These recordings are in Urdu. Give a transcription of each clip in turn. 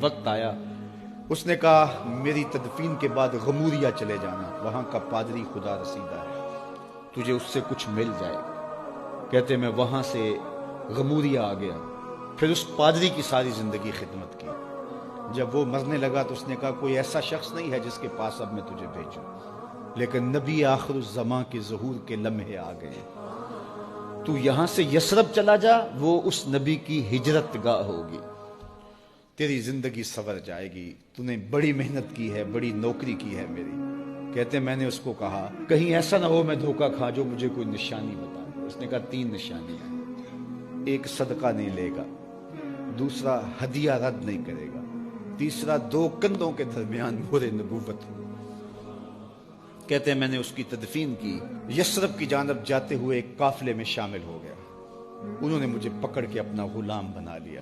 وقت آیا، اس نے کہا میری تدفین کے بعد غموریا چلے جانا، وہاں کا پادری خدا رسیدہ ہے، تجھے اس سے کچھ مل جائے گا۔ کہتے میں وہاں سے غموریا آ گیا، پھر اس پادری کی ساری زندگی خدمت کی۔ جب وہ مرنے لگا تو اس نے کہا کوئی ایسا شخص نہیں ہے جس کے پاس اب میں تجھے بھیجوں، لیکن نبی آخر الزماں کے ظہور کے لمحے آ گئے، تو یہاں سے یثرب چلا جا، وہ اس نبی کی ہجرت گاہ ہوگی، تیری زندگی سنور جائے گی، تو نے بڑی محنت کی ہے، بڑی نوکری کی ہے میری۔ کہتے میں نے اس کو کہا کہیں ایسا نہ ہو میں دھوکہ کھا جو مجھے کوئی نشانی بتا دے۔ اس نے کہا 3 نشانیاں ہیں، ایک صدقہ نہیں لے گا، دوسرا ہدیہ رد نہیں کرے گا، تیسرا 2 کندھوں کے درمیان مہر نبوت ہو۔ کہتے ہیں میں نے اس کی تدفین کی، یثرب کی جانب جاتے ہوئے ایک قافلے میں شامل ہو گیا، انہوں نے مجھے پکڑ کے اپنا غلام بنا لیا،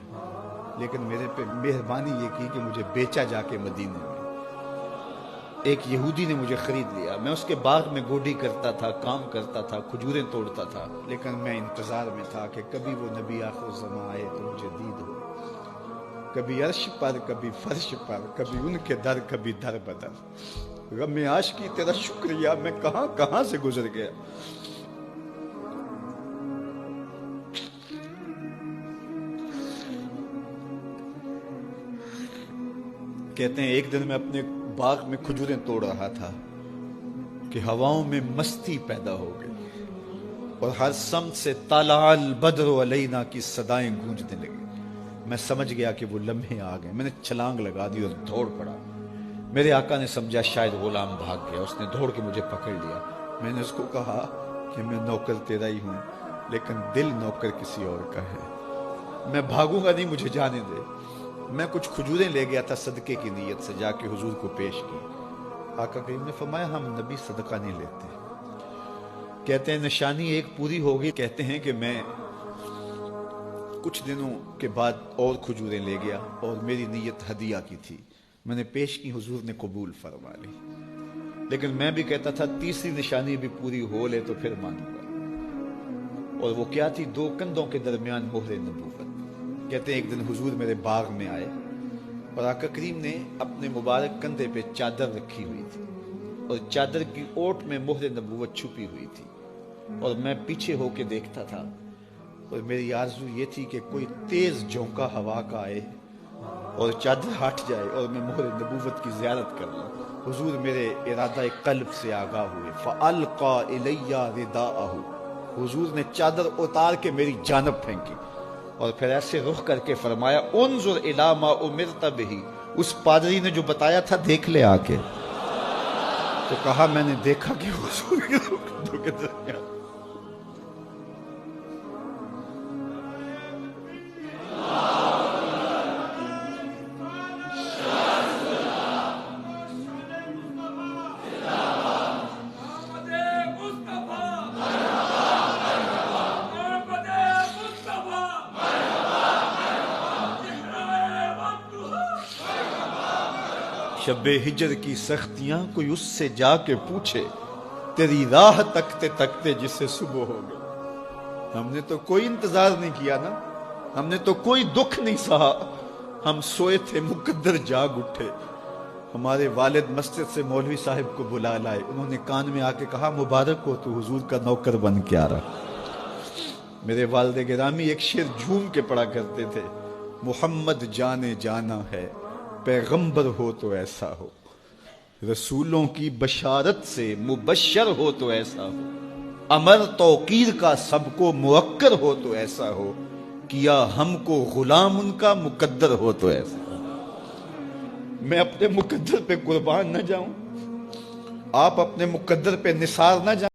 لیکن میرے پہ مہربانی یہ کی کہ مجھے بیچا جا کے مدینے میں۔ ایک یہودی نے مجھے خرید لیا، میں اس کے باغ میں گوڈی کرتا تھا، کام کرتا تھا، کھجوریں توڑتا تھا، لیکن میں انتظار میں تھا کہ کبھی وہ نبی آخر الزماں آئے تو مجھے دید ہو، کبھی عرش پر، کبھی فرش پر، کبھی ان کے در، کبھی در بدر۔ غم عاشقی تیرا شکریہ، میں کہاں کہاں سے گزر گیا۔ کہتے ہیں ایک دن میں اپنے باغ میں کھجوریں توڑ رہا تھا کہ ہواؤں میں مستی پیدا ہو گئی اور ہر سمت سے طلع البدر علینا کی صدائیں گونجنے لگی۔ میں سمجھ گیا کہ وہ لمحے آ گئے، میں نے چھلانگ لگا دی اور دوڑ پڑا۔ میرے آقا نے سمجھا شاید غلام بھاگ گیا، اس نے دوڑ کے مجھے پکڑ لیا۔ میں نے اس کو کہا کہ میں نوکر تیرا ہی ہوں، لیکن دل نوکر کسی اور کا ہے، میں بھاگوں گا نہیں، مجھے جانے دے۔ میں کچھ کھجوریں لے گیا تھا صدقے کی نیت سے، جا کے حضور کو پیش کی۔ آقا کریم نے فرمایا ہم نبی صدقہ نہیں لیتے۔ کہتے ہیں نشانی ایک پوری ہو گئی۔ کہتے ہیں کہ میں کچھ دنوں کے بعد اور کھجوریں لے گیا اور میری نیت ہدیہ کی تھی، میں نے پیش کی، حضور نے قبول فرما لی، لیکن میں بھی کہتا تھا تیسری نشانی بھی پوری ہو لے تو پھر مانوں گا، اور وہ کیا تھی؟ 2 کندھوں کے درمیان مہر نبوت۔ کہتے ہیں ایک دن حضور میرے باغ میں آئے اور آقا کریم نے اپنے مبارک کندھے پہ چادر رکھی ہوئی تھی اور چادر کی اوٹ میں مہر نبوت چھپی ہوئی تھی، اور میں پیچھے ہو کے دیکھتا تھا، اور میری آرزو یہ تھی کہ کوئی تیز جھونکا ہوا کا آئے اور چادر ہٹ جائے اور میں مہر نبوت کی زیارت کر لوں۔ حضور میرے ارادہ قلب سے آگاہ ہوئے، فَأَلْقَى إِلَيَّ رِدَاءَهُ، حضور نے چادر اتار کے میری جانب پھینکی اور پھر ایسے رخ کر کے فرمایا انظر الی ما امرت بہ، اس پادری نے جو بتایا تھا دیکھ لے آ کے۔ تو کہا میں نے دیکھا کہ حضور کے کندھوں کے درمیان شب ہجر کی سختیاں کوئی اس سے جا کے پوچھے، تیری راہ تکتے تکتے جسے صبح ہو گئی۔ ہم نے تو کوئی انتظار نہیں کیا نا، ہم نے تو کوئی دکھ نہیں سہا، ہم سوئے تھے مقدر جاگ اٹھے۔ ہمارے والد مسجد سے مولوی صاحب کو بلا لائے، انہوں نے کان میں آ کے کہا مبارک ہو تو حضور کا نوکر بن کے آ رہا۔ میرے والد گرامی ایک شعر جھوم کے پڑھا کرتے تھے، محمد جانے جانا ہے، پیغمبر ہو تو ایسا ہو، رسولوں کی بشارت سے مبشر ہو تو ایسا ہو، امر توقیر کا سب کو موکر ہو تو ایسا ہو، کیا ہم کو غلام ان کا مقدر ہو تو ایسا ہو۔ میں اپنے مقدر پہ قربان نہ جاؤں، آپ اپنے مقدر پہ نثار نہ جائیں۔